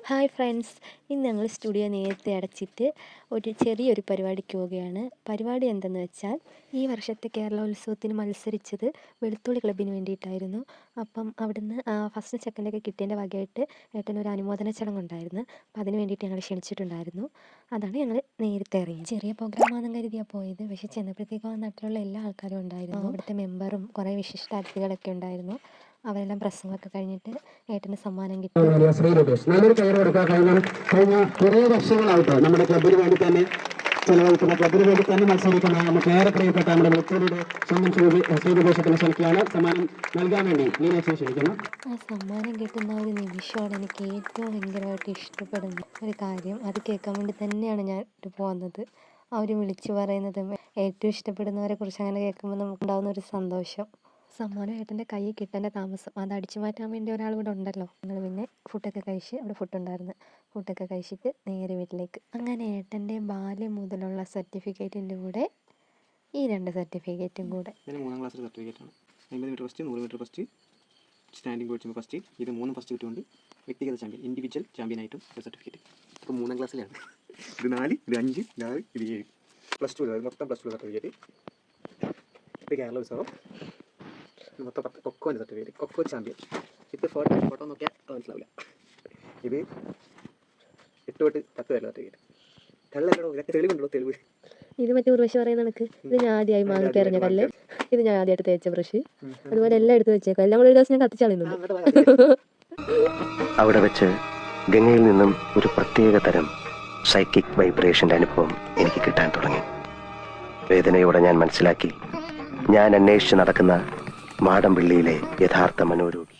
Hi friends, ഇന്ന് ഞങ്ങൾ studio നേരത്തെ അടച്ചിട്ട് ചെറിയൊരു പരിപാടിക്ക് പോവുകയാണ്. പരിപാടി എന്തെന്ന് വെച്ചാൽ, ഈ വർഷത്തെ കേരളോത്സവത്തിന് മത്സരിച്ചത് വെളുത്തുള്ളി ക്ലബ്ബിന് വേണ്ടിയിട്ടായിരുന്നു. അപ്പം അവിടുന്ന് ഫസ്റ്റ് സെക്കൻഡൊക്കെ കിട്ടിയതിൻ്റെ വകയായിട്ട് ഏട്ടനൊരു അനുമോദന ചടങ്ങുണ്ടായിരുന്നു. അപ്പം അതിന് വേണ്ടിയിട്ട് ഞങ്ങൾ ക്ഷണിച്ചിട്ടുണ്ടായിരുന്നു. അതാണ് ഞങ്ങൾ നേരത്തെ ഇറങ്ങിയത്. ചെറിയ പ്രോഗ്രാമാണെന്ന് കരുതിയാണ് പോയത്. പക്ഷേ ചെന്നപ്പോഴത്തേക്കും ആ നാട്ടിലുള്ള എല്ലാ ആൾക്കാരും ഉണ്ടായിരുന്നു. അവിടുത്തെ മെമ്പറും കുറേ വിശിഷ്ട അതിഥികളൊക്കെ ഉണ്ടായിരുന്നു. അവരെല്ലാം പ്രസംഗമൊക്കെ കഴിഞ്ഞിട്ട് ഏട്ടന് സമ്മാനം കിട്ടി. നല്ലൊരു കയറ് കൊടുക്കുക. കഴിഞ്ഞ കുറേ വർഷങ്ങളായിട്ട് നമ്മുടെ ക്ലബിന് വേണ്ടി തന്നെ ചെലവഴിക്കുന്ന, ക്ലബിന് വേണ്ടി തന്നെ മത്സരിക്കുന്ന നമുക്ക് ഏറെ പ്രിയപ്പെട്ട നമ്മുടെ വെളുത്തൂരിയുടെ സ്വന്തം ശ്രീവിദേശത്തിന് ക്ഷണിക്കുകയാണ്. സമ്മാനം നൽകാൻ വേണ്ടി മീനാക്ഷിയെ ക്ഷണിക്കുന്നു. ആ സമ്മാനം കിട്ടുന്ന ഒരു നിമിഷമാണ് എനിക്ക് ഏറ്റവും ഭയങ്കരമായിട്ട് ഇഷ്ടപ്പെടുന്ന ഒരു കാര്യം. അത് കേൾക്കാൻ വേണ്ടി തന്നെയാണ് ഞാൻ പോകുന്നത്. അവർ വിളിച്ചു പറയുന്നതും ഏറ്റവും ഇഷ്ടപ്പെടുന്നവരെ കുറിച്ച് അങ്ങനെ കേൾക്കുമ്പോൾ നമുക്കുണ്ടാകുന്ന ഒരു സന്തോഷം. സമ്മാനം ഏട്ടൻ്റെ കയ്യിൽ കിട്ടേണ്ട താമസം അത് അടിച്ചു മാറ്റാൻ വേണ്ടി ഒരാൾ ഇവിടെ ഉണ്ടല്ലോ. ഞങ്ങൾ പിന്നെ ഫുഡൊക്കെ കഴിച്ച്, അവിടെ ഫുഡുണ്ടായിരുന്നു, ഫുഡൊക്കെ കഴിച്ചിട്ട് നേരെ വീട്ടിലേക്ക്. അങ്ങനെ ഏട്ടൻ്റെ ബാല്യം മുതലുള്ള സർട്ടിഫിക്കറ്റിൻ്റെ കൂടെ ഈ 2 സർട്ടിഫിക്കറ്റും കൂടെ. 3ാം ക്ലാസ്സിലെ സർട്ടിഫിക്കറ്റാണ്. 50 metre first, 100 metre first, standing coaching first. ഇത് 3 ഫസ്റ്റ് കിട്ടുകൊണ്ട് വ്യക്തിഗത ചാമ്പ്യൻ, ഇൻഡിവിജ്വൽ ചാമ്പ്യനായിട്ടും ഒരു സർട്ടിഫിക്കറ്റ്. ഇപ്പോൾ 3ാം ക്ലാസ്സിലാണ്. ഇത് 4, ഇത് 5, 4, ഇത് 7. +2 മൊത്തം +2 സർട്ടിഫിക്കറ്റ്. ഇത് കേരളോത്സവം മൊത്തം കൊക്കോൻ്റെ സർട്ടിഫിക്കറ്റ്, കൊക്കോ ചാമ്പ്യൻ. ഇത് ഫോട്ടോ നോക്കിയാൽ മനസ്സിലാവില്ല. ഇത് 8 തൊട്ട് 10 വരെ സർട്ടിഫിക്കറ്റ്. കള്ളല്ലോ, ഇതൊക്കെ തെളിവുണ്ടല്ലോ, തെളിവ്. ഇത് മറ്റേ ഉർവശി പറയുന്ന കണക്ക് ഇത് ഞാൻ ആദ്യമായി മാങ്ങിക്കറിഞ്ഞ കല്ല്, ഇത് ഞാൻ ആദ്യമായിട്ട് തേച്ച ബ്രഷ്, അതുപോലെ എല്ലാം എടുത്ത് വെച്ചേക്കാം. എല്ലാം കൂടെ ഒരു ദിവസം ഞാൻ കത്തിച്ചാളുന്നുണ്ട്. അവിടെ വെച്ച് ഗംഗയിൽ നിന്നും ഒരു പ്രത്യേക തരം സൈക്കിക് വൈബ്രേഷൻ്റെ അനുഭവം എനിക്ക് കിട്ടാൻ തുടങ്ങി. വേദനയോടെ ഞാൻ മനസ്സിലാക്കി, ഞാൻ അന്വേഷിച്ച് നടക്കുന്ന മാടമ്പിള്ളിയിലെ യഥാർത്ഥ മനോരോഗി.